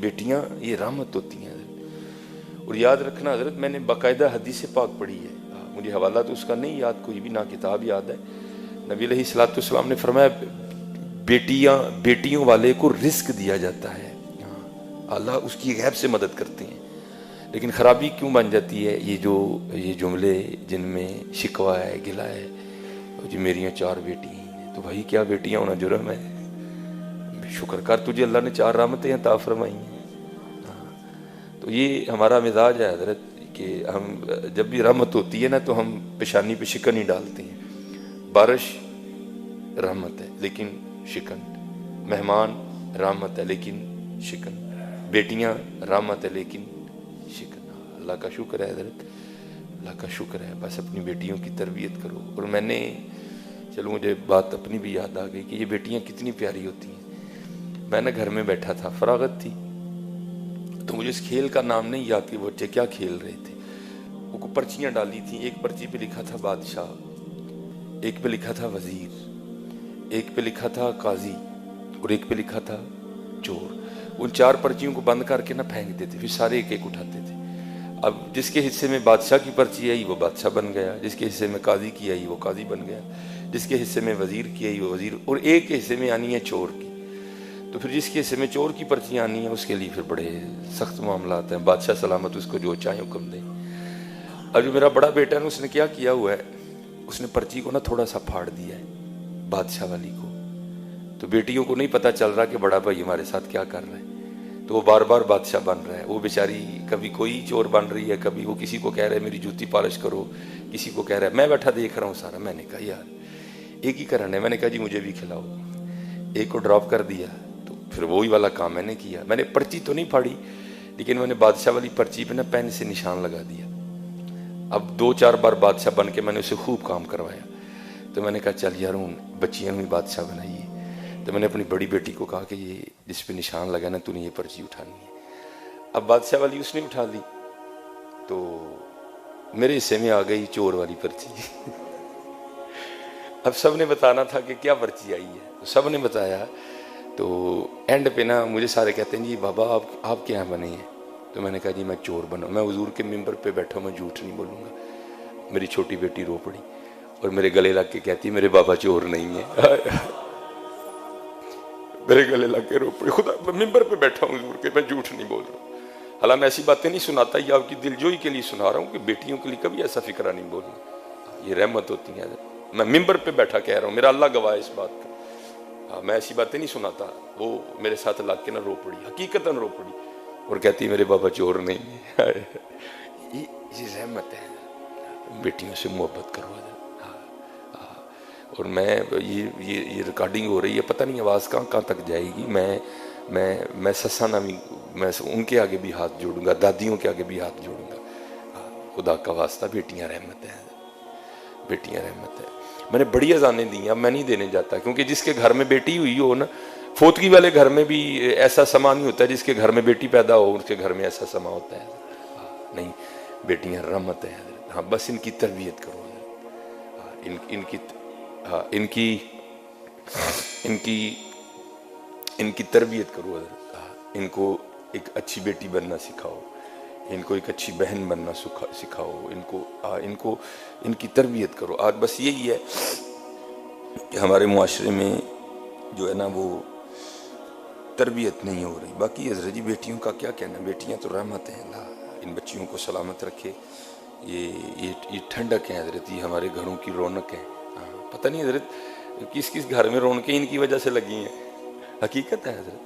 بیٹیاں یہ رحمت ہوتی ہیں حضرت. اور یاد رکھنا حضرت میں نے باقاعدہ حدیث پاک پڑھی ہے, مجھے حوالہ تو اس کا نہیں یاد کوئی بھی, نہ کتاب یاد ہے. نبی علیہ الصلوۃ والسلام نے فرمایا بیٹیوں والے کو رزق دیا جاتا ہے, اللہ اس کی غیب سے مدد کرتے ہیں. لیکن خرابی کیوں بن جاتی ہے, یہ جملے جن میں شکوہ ہے, گلہ ہے, جی میریاں 4 بیٹی ہیں. تو بھائی کیا بیٹیاں ہونا جرم ہے؟ شکر کر تجھے اللہ نے 4 رحمتیں عطا فرمائی ہیں. تو یہ ہمارا مزاج ہے حضرت کہ ہم جب بھی رحمت ہوتی ہے نا تو ہم پیشانی پہ شکن ہی ڈالتے ہیں. بارش رحمت ہے لیکن شکن, مہمان رحمت ہے لیکن شکن, بیٹیاں رحمت ہے لیکن شکن. اللہ کا شکر ہے حضرت, اللہ کا شکر ہے. بس اپنی بیٹیوں کی تربیت کرو. اور میں نے چلو مجھے بات اپنی بھی یاد آ گئی کہ یہ بیٹیاں کتنی پیاری ہوتی ہیں. میں نے گھر میں بیٹھا تھا, فراغت تھی, تو مجھے اس کھیل کا نام نہیں یاد کہ وہ بچے کیا کھیل رہے تھے. وہ پرچیاں ڈالی تھیں, ایک پرچی پہ لکھا تھا بادشاہ, ایک پہ لکھا تھا وزیر, ایک پہ لکھا تھا قاضی, اور ایک پہ لکھا تھا چور. ان 4 پرچیوں کو بند کر کے نہ پھینک دیتے, پھر سارے ایک ایک اٹھاتے تھے. اب جس کے حصے میں بادشاہ کی پرچی آئی وہ بادشاہ بن گیا, جس کے حصے میں قاضی کی آئی وہ قاضی بن گیا, جس کے حصے میں وزیر کی آئی وہ وزیر, اور ایک کے حصے میں آنی ہے چور کی. تو پھر جس کے حصے میں چور کی پرچی آنی ہے اس کے لیے پھر بڑے سخت معاملات ہیں. بادشاہ سلامت اس کو جو چاہے حکم دے. اور جو میرا بڑا بیٹا ہے اس نے کیا کیا ہوا ہے, اس نے پرچی کو نا تھوڑا سا پھاڑ دیا ہے بادشاہ والی کو. تو بیٹیوں کو نہیں پتہ چل رہا کہ بڑا بھائی ہمارے ساتھ کیا کر رہا ہے, تو وہ بار بار بادشاہ بن رہا ہے. وہ بیچاری کبھی کوئی چور بن رہی ہے, کبھی وہ کسی کو کہہ رہا ہے میری جوتی پالش کرو, کسی کو کہہ رہا ہے. میں بیٹھا دیکھ رہا ہوں سارا. میں نے کہا یار ایک ہی کرنا ہے. میں نے کہا جی مجھے بھی کھلاؤ. ایک کو ڈراپ کر دیا, تو پھر وہی والا کام میں نے کیا. میں نے پرچی تو نہیں پھاڑی, لیکن میں نے بادشاہ والی پرچی پہ نا پین سے نشان لگا دیا. اب 2-4 بار بادشاہ بن کے میں نے اسے خوب کام کروایا. تو میں نے کہا چل یار ہوں بچیاں بھی بادشاہ بنائیے. تو میں نے اپنی بڑی بیٹی کو کہا کہ یہ جس پہ نشان لگا نا تو نے یہ پرچی اٹھانی ہے. اب بادشاہ والی اس نے اٹھا لی, تو میرے حصے میں آ گئی چور والی پرچی. اب سب نے بتانا تھا کہ کیا پرچی آئی ہے, تو سب نے بتایا. تو اینڈ پہ نا مجھے سارے کہتے ہیں جی بابا آپ کیا بنے ہیں. تو میں نے کہا جی میں چور بنا, میں حضور کے ممبر پہ بیٹھا ہوں, میں جھوٹ نہیں بولوں گا. میری چھوٹی بیٹی رو پڑی اور میرے گلے لگ کے کہتی میرے بابا چور نہیں ہے. میرے گلے لگ کے رو پڑی. خدا میں ممبر پہ بیٹھا ہوں حضور کے, میں جھوٹ نہیں بول رہا ہوں. حالانکہ میں ایسی باتیں نہیں سناتا, یہ آپ کی دلجوئی کے لیے سنا رہا ہوں کہ بیٹیوں کے لیے کبھی ایسا فکرہ نہیں بولوں. یہ رحمت ہوتی ہے. میں ممبر پہ بیٹھا کہہ رہا ہوں, میرا اللہ گواہ ہے اس بات کا. میں ایسی باتیں نہیں سناتا. وہ میرے ساتھ لگ کے نہ رو پڑی, حقیقتاً رو پڑی, اور کہتی میرے بابا چور نہیں ہے. یہ رحمت ہے. بیٹیوں سے محبت کرو. اور میں یہ ریکارڈنگ ہو رہی ہے, پتہ نہیں آواز کہاں تک جائے گی. میں سسا نامی, میں ان کے آگے بھی ہاتھ جوڑوں گا, دادیوں کے آگے بھی ہاتھ جوڑوں گا. خدا کا واسطہ بیٹیاں رحمت ہیں, بیٹیاں رحمت ہے. میں نے بڑی اذانیں دی ہیں, اب میں نہیں دینے جاتا, کیونکہ جس کے گھر میں بیٹی ہوئی ہو نا, فوتگی والے گھر میں بھی ایسا سما نہیں ہوتا جس کے گھر میں بیٹی پیدا ہو اس کے گھر میں ایسا سما ہوتا ہے. نہیں, بیٹیاں رحمت ہیں. ہاں بس ان کی تربیت کرو, ان کی تربیت کرو. ان کو ایک اچھی بیٹی بننا سکھاؤ, ان کو ایک اچھی بہن بننا سکھاؤ, ان کی تربیت کرو. آج بس یہی ہے کہ ہمارے معاشرے میں جو ہے نا وہ تربیت نہیں ہو رہی. باقی حضرت جی بیٹیوں کا کیا کہنا, بیٹیاں تو رحمت ہیں. اللہ ان بچیوں کو سلامت رکھے. یہ ٹھنڈک ہے حضرت, یہ ہمارے گھروں کی رونق ہے. پتہ نہیں حضرت کس گھر میں رونقیں ان کی وجہ سے لگی ہیں. حقیقت ہے حضرت,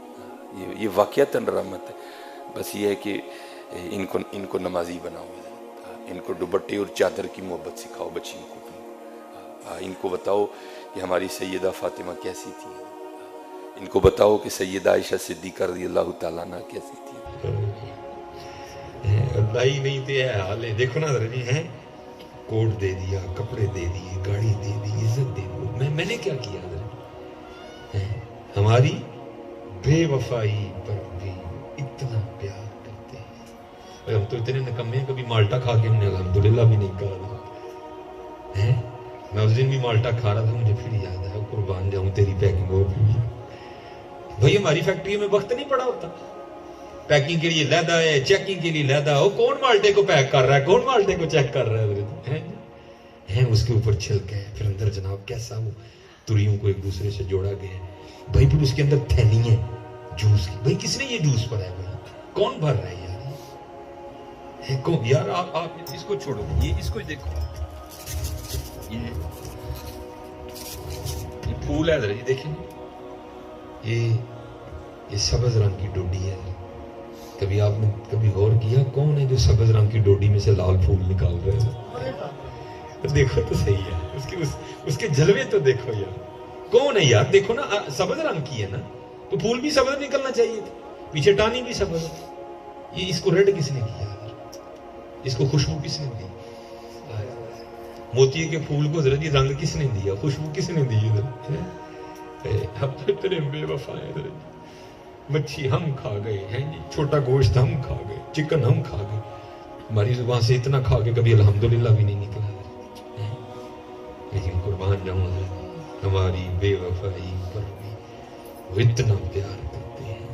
یہ واقعتاً رحمت ہے. بس یہ ہے کہ ان کو نمازی بناؤ, ان کو دوپٹے اور چادر کی محبت سکھاؤ بچیوں کو. ان کو بتاؤ کہ ہماری سیدہ فاطمہ کیسی تھی, ان کو بتاؤ کہ سیدہ عائشہ صدیقہ رضی اللہ تعالیٰ عنہ کیسی تھی. اللہ ہی نہیں تو ہے حال ہے. دیکھو نا حضرت جی, ہیں کوٹ دے دیا, کپڑے دے دیے, گاڑی دے دی, عزت دے دی. میں نے کیا کیا حضرت؟ ہماری بے وفائی پر بھی اتنا پیار کرتے ہیں. ہم تو اتنے نکمے ہیں, کبھی مالٹا کھا کے ہم نے الحمدللہ بھی نہیں کہا. میں اس دن بھی مالٹا کھا رہا تھا, مجھے پھر یاد آیا, قربان جاؤں تیری پیکنگ ہو. بھائی ہماری فیکٹری میں وقت نہیں پڑا ہوتا, پیکنگ کے لیے لہدا ہے, چیکنگ کے لیے لہدا. وہ کون مالٹے کو پیک کر رہا ہے, کون مالٹے کو چیک کر رہا ہے, اس کے اوپر چھلکا ہے. پھر اندر جناب کیسا وہ تریوں کو ایک دوسرے سے جوڑا گیا ہے بھائی. پھر اس کے اندر تھیلی ہے جوس کی. بھائی کس نے یہ جوس بھرا ہے بھائی, کون بھر رہا ہے یار, کون یار. آپ اس کو چھوڑو, یہ اس کو دیکھو, یہ پھول ہے ذرا یہ دیکھیں, یہ سبز رنگ کی ڈوڈی ہے. کبھی آپ نے کبھی غور کیا کون ہے جو سبز رنگ کی ڈوڈی میں سے لال پھول نکال رہے ہیں؟ دیکھو تو صحیح ہے, اس کے جلوے تو دیکھو یار, کون ہے یار. دیکھو نا سبز رنگ کی ہے نا, تو پھول بھی سبز نکلنا چاہیے تھا, پیچھے ٹانی بھی سبز. یہ اس کو ریڈ کس نے کیا, اس کو خوشبو کس نے دی؟ موتی کے پھول کو ذرا جی رنگ کس نے دیا, خوشبو کس نے دی؟ تیرے بے وفا ہے. مچھی ہم کھا گئے ہیں جی, چھوٹا گوشت ہم کھا گئے, چکن ہم کھا گئے, ہماری زبان سے اتنا کھا کے کبھی الحمدللہ بھی نہیں نکلا. لیکن قربان جاؤں ہماری بے وفائی پر بھی وہ اتنا پیار کرتے ہیں.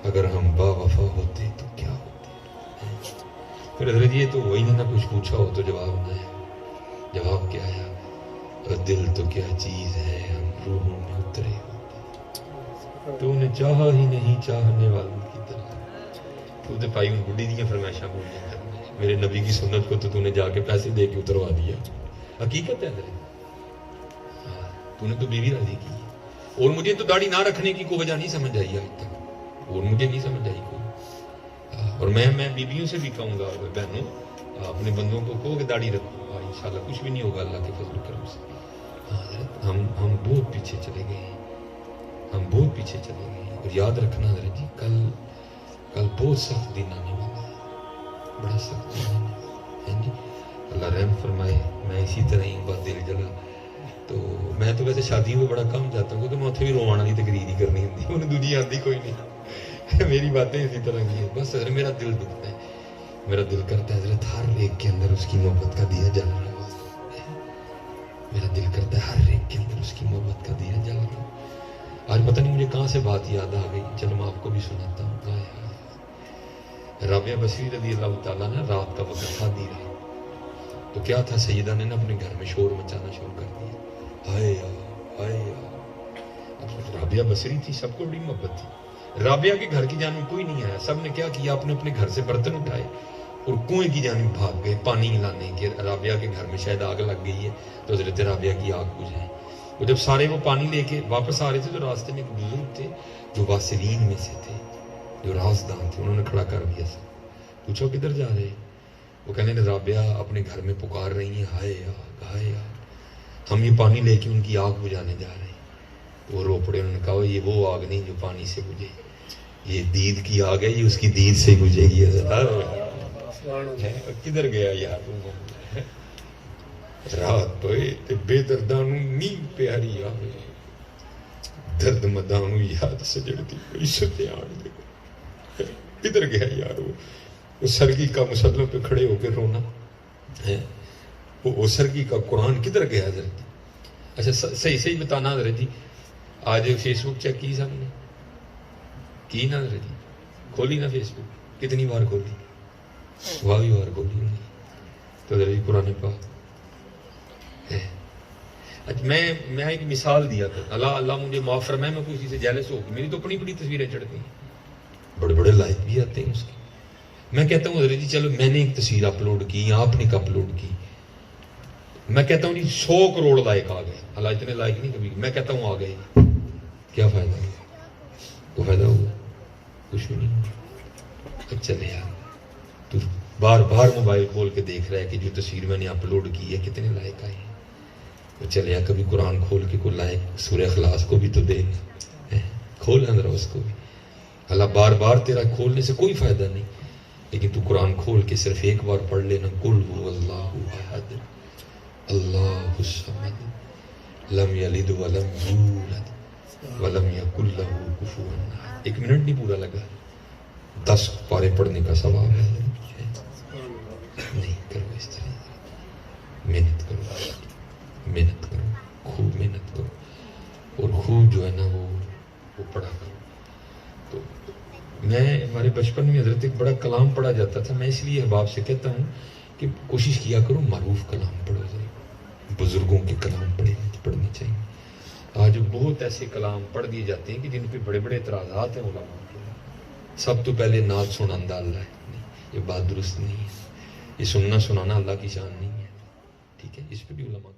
اگر ہم با وفا ہوتے تو کیا ہوتے. پھر حضرت یہ تو وہی نہ کچھ پوچھا ہو تو جواب نہ ہے. جواب کیا ہے, دل تو کیا چیز ہے ہم روحوں میں اترے ہوتے, تو انہیں چاہا ہی نہیں چاہنے والوں کی طرح. تو نے پائی ان بڈی دیا فرمائشاں بول دیا, میرے نبی کی سنت کو تو نے جا کے پیسے دے کے اتروا دیا. حقیقت ہے تو نے تو بیوی راضی کی. اور مجھے تو داڑھی نہ رکھنے کی کوئی وجہ نہیں سمجھ آئی آج تک, اور مجھے نہیں سمجھ آئی کوئی. اور میں بیویوں سے بھی کہوں گا, بہنوں اپنے بندوں کو کہو کہ داڑھی رکھو, انشاءاللہ کچھ بھی نہیں ہوگا اللہ کے فضل و کرم سے. ہم بہت پیچھے چلے گئے ہیں, ہم بہت پیچھے چلے گئے ہیں. اور یاد رکھنا حضرت جی, کل بہت سخت دن آنے والا ہے, بڑا سخت دن آنے والا ہے جی. اللہ رحم فرمائے. میں اسی طرح ہی بات دل جگہ, تو میں تو ویسے شادیوں میں بڑا کم جاتا ہوں, کیونکہ میں اتنے بھی روان والی تقریر ہی کرنی ہوتی, انہیں دوجی آتی کوئی نہیں. میری باتیں اسی طرح کی ہیں. بس حضرت میرا دل دکھتا ہے, میرا دل کرتا ہے حضرت ہر ایک کے اندر اس کی محبت کا دیا جل رہا ہے. میرا دل کرتا ہے ہر ایک کے اندر اس کی محبت کا دیا جل رہا ہے. آج پتہ نہیں مجھے کہاں سے بات یاد آ گئی, چلو میں آپ کو بھی سناتا ہوں. رابعہ بصری رضی اللہ تعالیٰ نے رات کا وقت تھا دی رہا, تو کیا تھا, سیدہ نے اپنے گھر میں شور مچانا شروع کر دیا. ہائے ہائے. رابعہ بصری تھی, سب کو بڑی محبت تھی. رابعہ کے گھر کی جانب کوئی نہیں آیا. سب نے کیا کیا, اپنے گھر سے برتن اٹھائے اور کنویں کی جانب بھاگ گئے پانی لانے کے. رابعہ کے گھر میں شاید آگ لگ گئی ہے, تو حضرت رابعہ کی آگ بجھائے. اور جب سارے وہ پانی لے کے واپس آ رہے تھے, تو راستے میں ایک بزرگ تھے جو واصلین میں سے تھے, جو رازدان تھے. انہوں نے کھڑا کر دیا سب, پوچھو کدھر جا رہے. وہ کہنے لگے رابعہ اپنے گھر میں پکار رہی ہیں, ہائے آگ ہائے آگ, ہم یہ پانی لے کے ان کی آگ بجھانے جا رہے ہیں. تو وہ رو پڑے. انہوں نے کہا یہ وہ آگ نہیں جو پانی سے بجھے, یہ دید کی آگ ہے, یہ اس کی دید سے بجھے گی. کدھر گیا یار, رات پوئے تے بے دردانو نیند پیاری آوے, درد مدانو یاد سجڑتی کوئی ستیان دے. کدھر گیا یار وہ سرگی کا مسلوں پہ کھڑے ہو کے رونا ہے, وہ سرگی کا قرآن کدھر گیا حضرت. اچھا صحیح بتانا حضرت جی, آج فیس بک چیک کی سب نے کی نا حضرت جی, کھولی نا فیس بک, کتنی بار کھولی, واوی بار کھولی. تو حضرت جی قرآن پاک میں ایک مثال دیا تھا, اللہ مجھے معاف فرمائے, میں کسی سے جیلس ہو گئی, میری تو اپنی بڑی تصویریں چڑھتی ہیں, بڑے بڑے لائک بھی آتے ہیں اس کے. میں کہتا ہوں حضرت جی چلو میں نے ایک تصویر اپلوڈ کی, آپ نے اپلوڈ کی, میں کہتا ہوں جی 100 کروڑ لائک آ گئے. اللہ اتنے لائک نہیں کبھی, میں کہتا ہوں آ گئے, کیا فائدہ ہوا, کو فائدہ ہوا, کچھ بھی نہیں. چلے یار, تو بار بار موبائل کھول کے دیکھ رہا ہے کہ جو تصویر میں نے اپلوڈ کی ہے کتنے لائک آئے ہیں. چلے یار کبھی قرآن کھول کے کوئی لائک سورہ اخلاص کو بھی تو دے, کھول ذرا اس کو بھی. اللہ بار بار تیرا کھولنے سے کوئی فائدہ نہیں, لیکن تو قرآن کھول کے صرف ایک بار پڑھ لینا, قل هو اللہ احد اللہ الصمد لم یلد ولم یولد ولم یکن لہ کفوا احد. 1 منٹ نہیں پورا لگا, 10 پارے پڑھنے کا ثواب ہے. نہیں کرو اس طرح, محنت کرو, محنت کرو, خوب محنت کرو, اور خوب جو ہے نا وہ پڑھا کرو. تو میں ہمارے بچپن میں حضرت ایک بڑا کلام پڑھا جاتا تھا، میں اس لیے احباب سے کہتا ہوں کہ کوشش کیا کرو معروف کلام پڑھو، بزرگوں کے کلام پڑھنے چاہیے۔ آج بہت ایسے کلام پڑھ دیے جاتے ہیں کہ جن پہ بڑے بڑے اعتراضات ہیں علماء کے۔ سب تو پہلے نعت سناندہ اللہ ہے، نہیں، یہ بات درست نہیں ہے، یہ سننا سنانا اللہ کی شان نہیں ہے، ٹھیک ہے، اس پہ بھی علماء